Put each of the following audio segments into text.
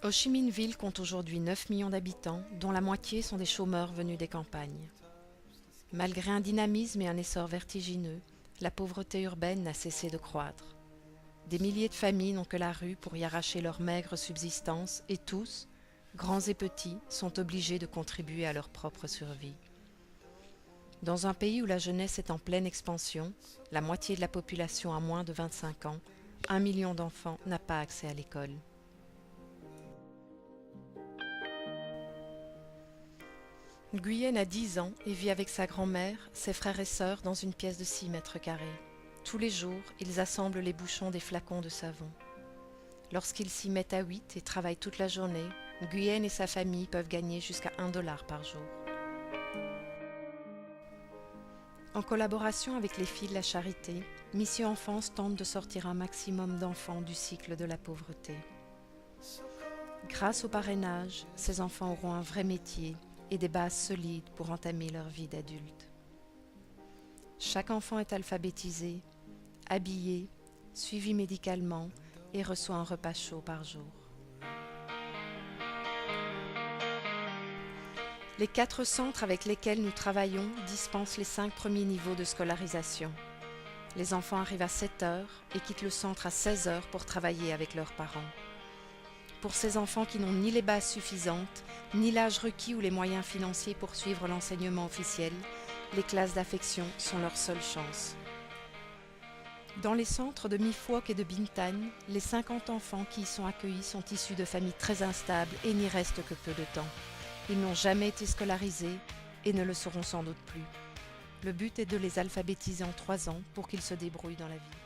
Ho Chi Minh Ville compte aujourd'hui 9 millions d'habitants, dont la moitié sont des chômeurs venus des campagnes. Malgré un dynamisme et un essor vertigineux, la pauvreté urbaine n'a cessé de croître. Des milliers de familles n'ont que la rue pour y arracher leur maigre subsistance et tous, grands et petits, sont obligés de contribuer à leur propre survie. Dans un pays où la jeunesse est en pleine expansion, la moitié de la population a moins de 25 ans, 1 million d'enfants n'a pas accès à l'école. Nguyen a 10 ans et vit avec sa grand-mère, ses frères et sœurs dans une pièce de 6 mètres carrés. Tous les jours, ils assemblent les bouchons des flacons de savon. Lorsqu'ils s'y mettent à 8 et travaillent toute la journée, Nguyen et sa famille peuvent gagner jusqu'à 1 dollar par jour. En collaboration avec les filles de la charité, Mission Enfance tente de sortir un maximum d'enfants du cycle de la pauvreté. Grâce au parrainage, ces enfants auront un vrai métier et des bases solides pour entamer leur vie d'adulte. Chaque enfant est alphabétisé, habillé, suivi médicalement et reçoit un repas chaud par jour. Les 4 centres avec lesquels nous travaillons dispensent les 5 premiers niveaux de scolarisation. Les enfants arrivent à 7 heures et quittent le centre à 16 heures pour travailler avec leurs parents. Pour ces enfants qui n'ont ni les bases suffisantes, ni l'âge requis ou les moyens financiers pour suivre l'enseignement officiel, les classes d'affection sont leur seule chance. Dans les centres de My Phuoc et de Bintan, les 50 enfants qui y sont accueillis sont issus de familles très instables et n'y restent que peu de temps. Ils n'ont jamais été scolarisés et ne le seront sans doute plus. Le but est de les alphabétiser en 3 ans pour qu'ils se débrouillent dans la vie.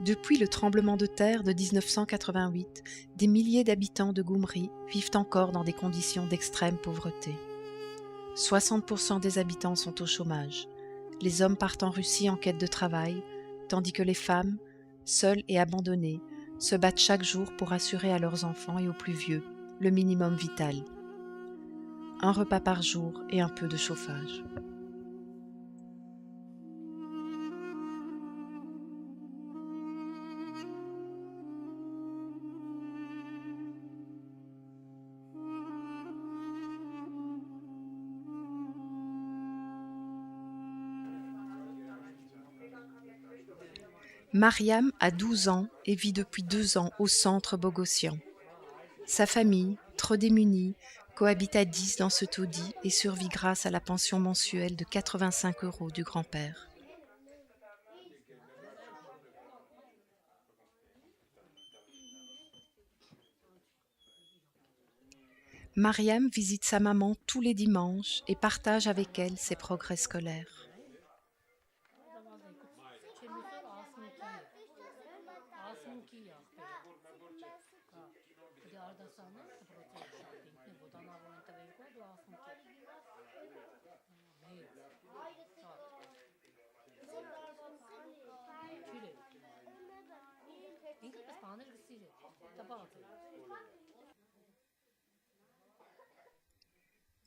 Depuis le tremblement de terre de 1988, des milliers d'habitants de Gyumri vivent encore dans des conditions d'extrême pauvreté. 60% des habitants sont au chômage. Les hommes partent en Russie en quête de travail, tandis que les femmes, seules et abandonnées, se battent chaque jour pour assurer à leurs enfants et aux plus vieux le minimum vital. Un repas par jour et un peu de chauffage. Mariam a 12 ans et vit depuis 2 ans au centre Bogossian. Sa famille, trop démunie, cohabite à 10 dans ce taudis et survit grâce à la pension mensuelle de 85 € du grand-père. Mariam visite sa maman tous les dimanches et partage avec elle ses progrès scolaires.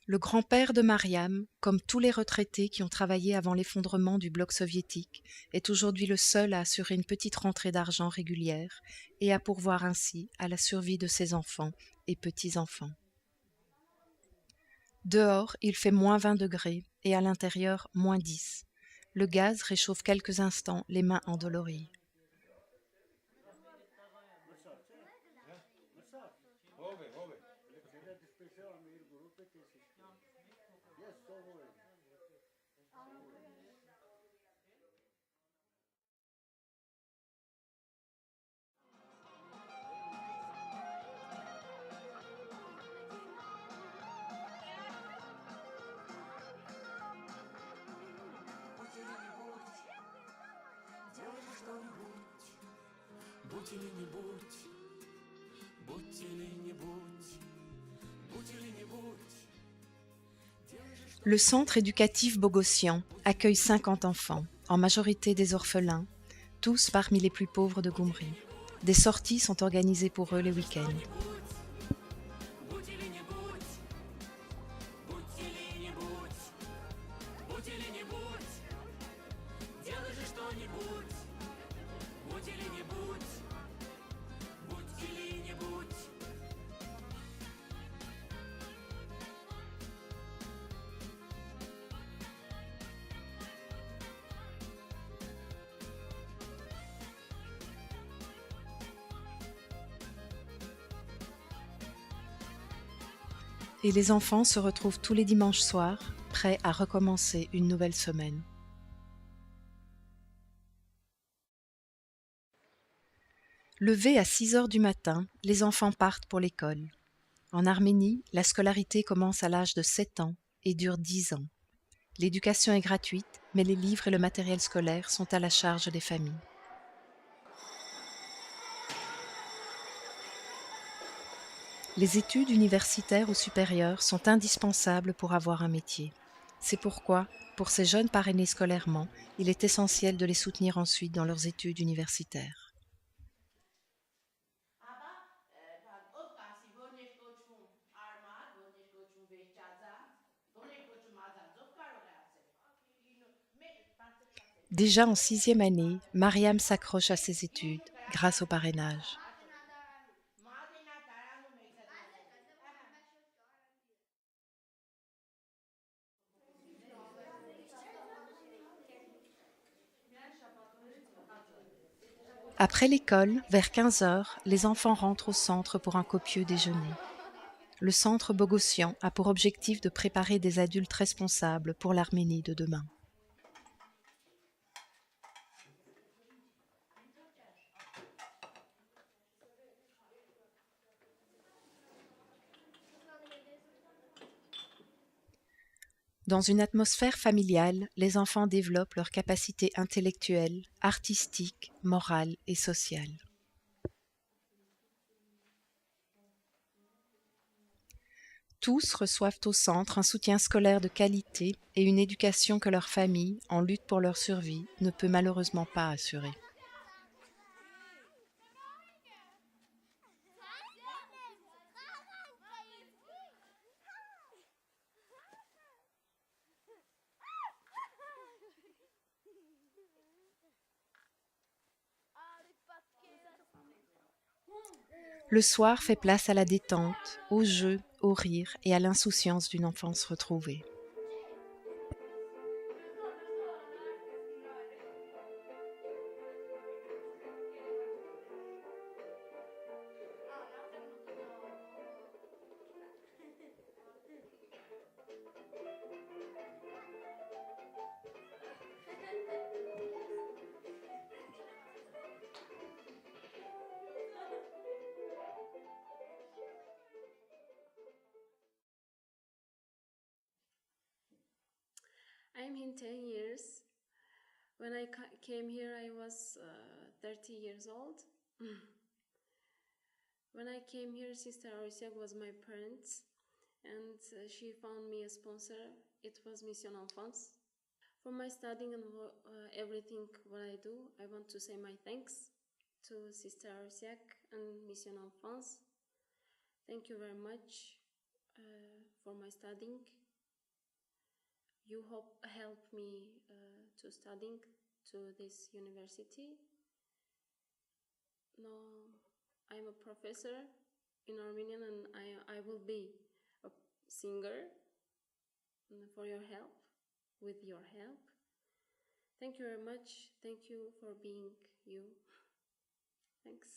Le grand-père de Mariam, comme tous les retraités qui ont travaillé avant l'effondrement du bloc soviétique, est aujourd'hui le seul à assurer une petite rentrée d'argent régulière et à pourvoir ainsi à la survie de ses enfants et petits-enfants. Dehors, il fait -20 degrés et à l'intérieur -10. Le gaz réchauffe quelques instants les mains endolories. Le centre éducatif Bogossian accueille 50 enfants, en majorité des orphelins, tous parmi les plus pauvres de Goumri. Des sorties sont organisées pour eux les week-ends. Et les enfants se retrouvent tous les dimanches soirs, prêts à recommencer une nouvelle semaine. Levés à 6 heures du matin, les enfants partent pour l'école. En Arménie, la scolarité commence à l'âge de 7 ans et dure 10 ans. L'éducation est gratuite, mais les livres et le matériel scolaire sont à la charge des familles. Les études universitaires ou supérieures sont indispensables pour avoir un métier. C'est pourquoi, pour ces jeunes parrainés scolairement, il est essentiel de les soutenir ensuite dans leurs études universitaires. Déjà en 6e année, Mariam s'accroche à ses études grâce au parrainage. Après l'école, vers 15 heures, les enfants rentrent au centre pour un copieux déjeuner. Le centre Bogossian a pour objectif de préparer des adultes responsables pour l'Arménie de demain. Dans une atmosphère familiale, les enfants développent leurs capacités intellectuelles, artistiques, morales et sociales. Tous reçoivent au centre un soutien scolaire de qualité et une éducation que leur famille, en lutte pour leur survie, ne peut malheureusement pas assurer. Le soir fait place à la détente, au jeu, au rire et à l'insouciance d'une enfance retrouvée. I'm in 10 years. When I came here, I was 30 years old. When I came here, Sister Arisiak was my parents, and she found me a sponsor. It was Mission Enfance. For my studying and everything what I do, I want to say my thanks to Sister Arisiak and Mission Enfance. Thank you very much for my studying. You help me to studying to this university. No, I'm a professor in Armenian, and I will be a singer for your help, with your help. Thank you very much. Thank you for being you. Thanks.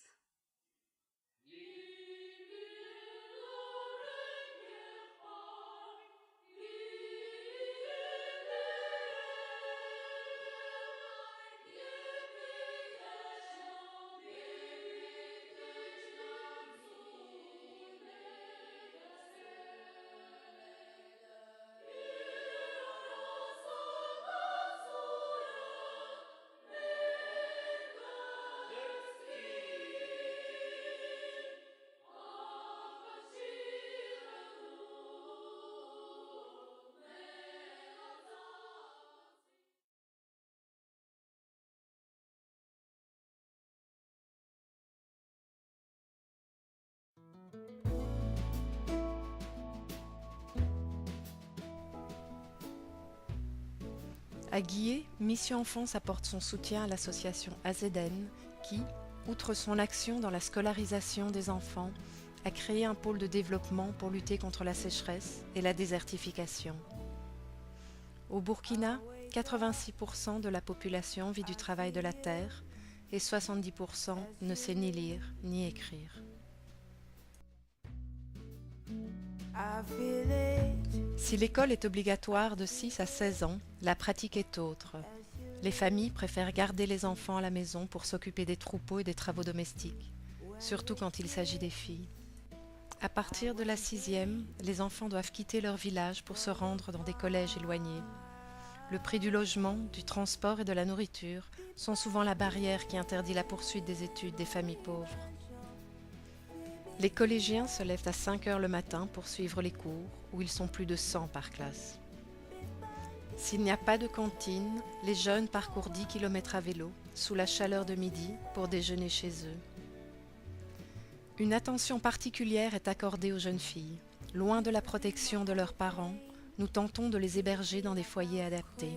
À Guillet, Mission Enfance apporte son soutien à l'association AZN qui, outre son action dans la scolarisation des enfants, a créé un pôle de développement pour lutter contre la sécheresse et la désertification. Au Burkina, 86% de la population vit du travail de la terre et 70% ne sait ni lire ni écrire. Si l'école est obligatoire de 6 à 16 ans, la pratique est autre. Les familles préfèrent garder les enfants à la maison pour s'occuper des troupeaux et des travaux domestiques, surtout quand il s'agit des filles. À partir de la 6e, les enfants doivent quitter leur village pour se rendre dans des collèges éloignés. Le prix du logement, du transport et de la nourriture sont souvent la barrière qui interdit la poursuite des études des familles pauvres. Les collégiens se lèvent à 5 heures le matin pour suivre les cours, où ils sont plus de 100 par classe. S'il n'y a pas de cantine, les jeunes parcourent 10 km à vélo, sous la chaleur de midi, pour déjeuner chez eux. Une attention particulière est accordée aux jeunes filles. Loin de la protection de leurs parents, nous tentons de les héberger dans des foyers adaptés.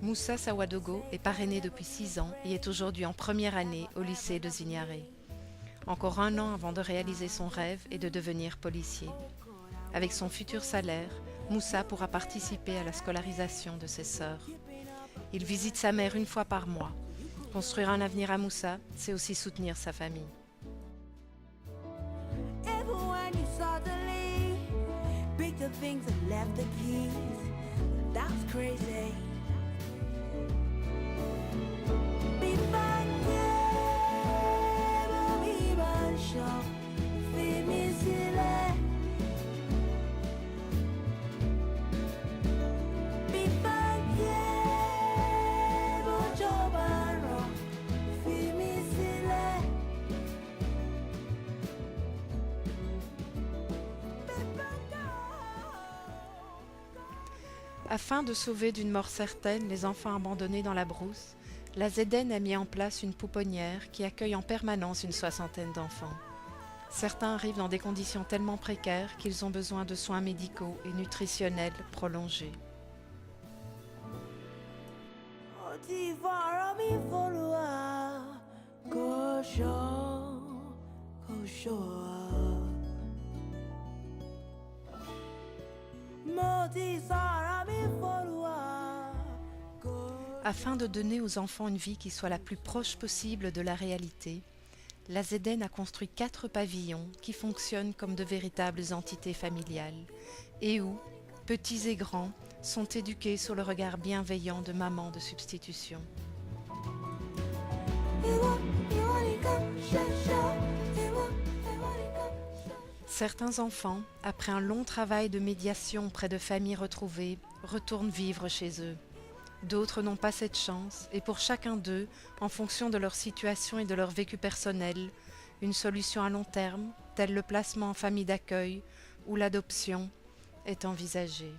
Moussa Sawadogo est parrainé depuis 6 ans et est aujourd'hui en première année au lycée de Zignaré. Encore 1 an avant de réaliser son rêve et de devenir policier. Avec son futur salaire, Moussa pourra participer à la scolarisation de ses sœurs. Il visite sa mère 1 fois par mois. Construire un avenir à Moussa, c'est aussi soutenir sa famille. Afin de sauver d'une mort certaine les enfants abandonnés dans la brousse, la ZN a mis en place une pouponnière qui accueille en permanence une 60aine d'enfants. Certains arrivent dans des conditions tellement précaires qu'ils ont besoin de soins médicaux et nutritionnels prolongés. Afin de donner aux enfants une vie qui soit la plus proche possible de la réalité, la ZN a construit 4 pavillons qui fonctionnent comme de véritables entités familiales et où, petits et grands, sont éduqués sur le regard bienveillant de mamans de substitution. Certains enfants, après un long travail de médiation auprès de familles retrouvées, retournent vivre chez eux. D'autres n'ont pas cette chance et pour chacun d'eux, en fonction de leur situation et de leur vécu personnel, une solution à long terme, telle le placement en famille d'accueil ou l'adoption, est envisagée.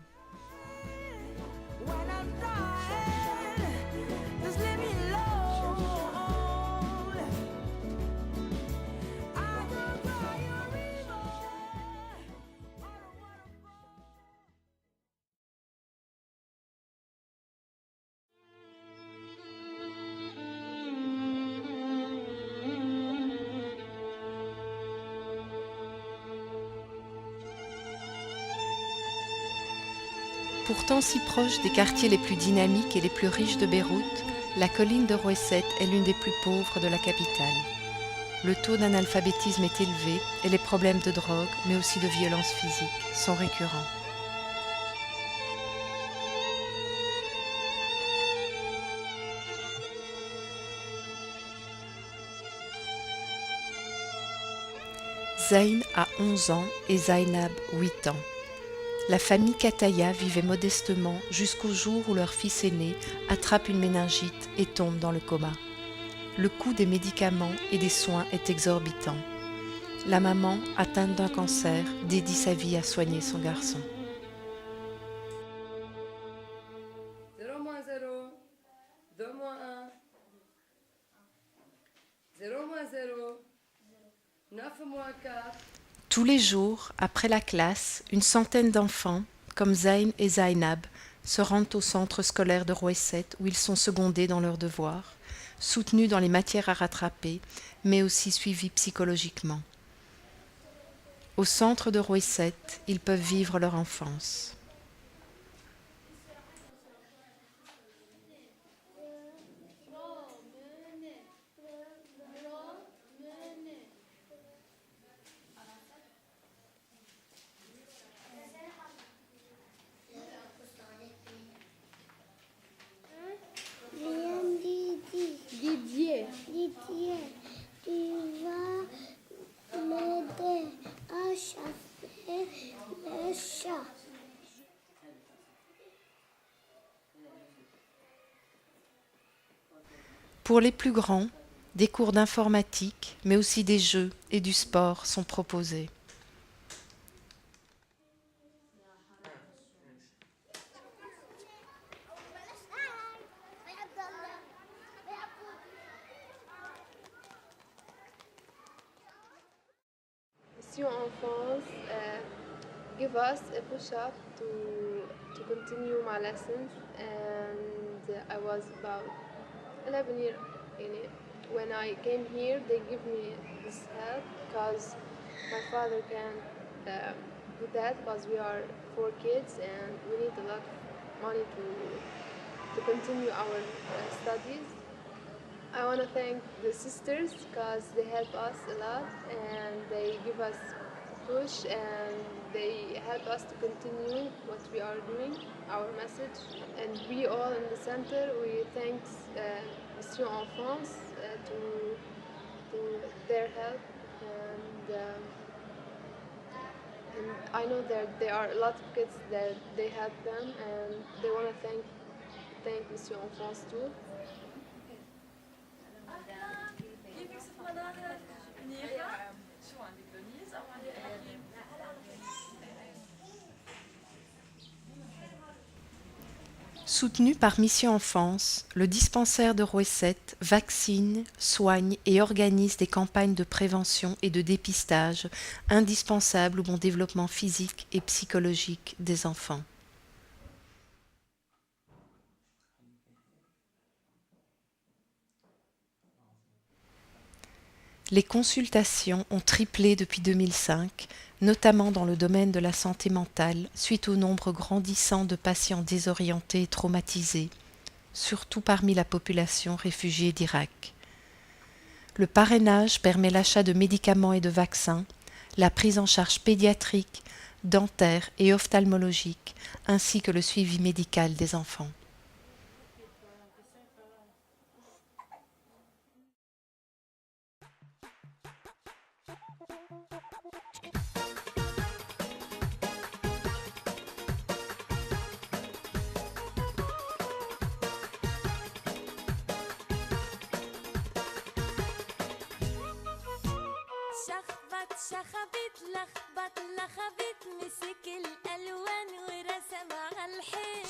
Pourtant si proche des quartiers les plus dynamiques et les plus riches de Beyrouth, la colline de Rouesset est l'une des plus pauvres de la capitale. Le taux d'analphabétisme est élevé et les problèmes de drogue, mais aussi de violence physique, sont récurrents. Zayn a 11 ans et Zainab 8 ans. La famille Kataya vivait modestement jusqu'au jour où leur fils aîné attrape une méningite et tombe dans le coma. Le coût des médicaments et des soins est exorbitant. La maman, atteinte d'un cancer, dédie sa vie à soigner son garçon. 0 moins 0, 2 moins 1, 0 moins 0, 9 moins 4. Tous les jours, après la classe, une centaine d'enfants, comme Zayn et Zainab, se rendent au centre scolaire de Rouesset où ils sont secondés dans leurs devoirs, soutenus dans les matières à rattraper, mais aussi suivis psychologiquement. Au centre de Rouesset, ils peuvent vivre leur enfance. Didier, tu vas m'aider à chasser le chat. Pour les plus grands, des cours d'informatique, mais aussi des jeux et du sport sont proposés. Mission Enfance give us a push-up to continue my lessons, and I was about 11 years in it. When I came here, they give me this help because my father can't do that because we are 4 kids and we need a lot of money to continue our studies. I want to thank the sisters because they help us a lot and they give us a push and they help us to continue what we are doing, our message. And we all in the center, we thank Mission Enfance to their help. And I know that there are a lot of kids that they help them and they want to thank Mission Enfance too. Soutenu par Mission Enfance, le dispensaire de Rouesset vaccine, soigne et organise des campagnes de prévention et de dépistage indispensables au bon développement physique et psychologique des enfants. Les consultations ont triplé depuis 2005, notamment dans le domaine de la santé mentale, suite au nombre grandissant de patients désorientés et traumatisés, surtout parmi la population réfugiée d'Irak. Le parrainage permet l'achat de médicaments et de vaccins, la prise en charge pédiatrique, dentaire et ophtalmologique, ainsi que le suivi médical des enfants. شخبت لخبط لخبت مسك الالوان ورسم على الحيط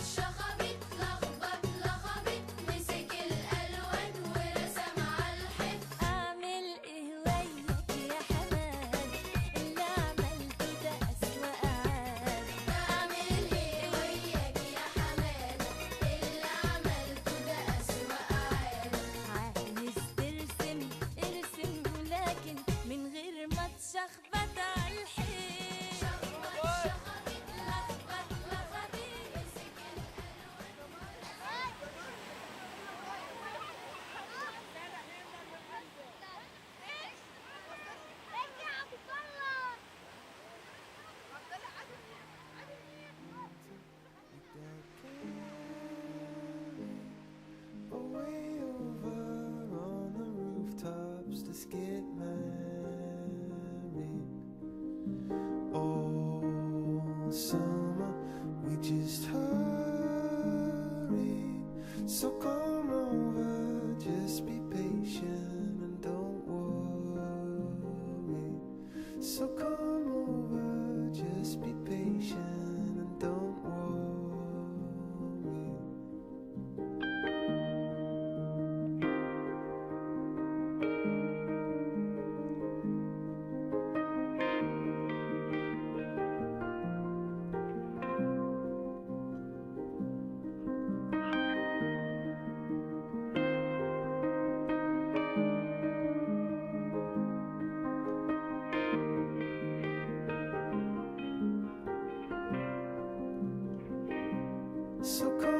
شخبت لخبط لخبط مسك الالوان ورسم على الحيط اعمل ايه وياك يا حماد اللي عملته ده اسوأ عاد اعمل ايه وياك يا حماد اللي عملته ده اسوأ عاد عايز ترسم ارسم ولكن من غير ما تشخبط على الحيط شخبط لخبط لخبط مسك Way over on the rooftops, let's get married. All summer we just hurry. So come over, just be patient and don't worry. So come over, just be patient and don't worry. So come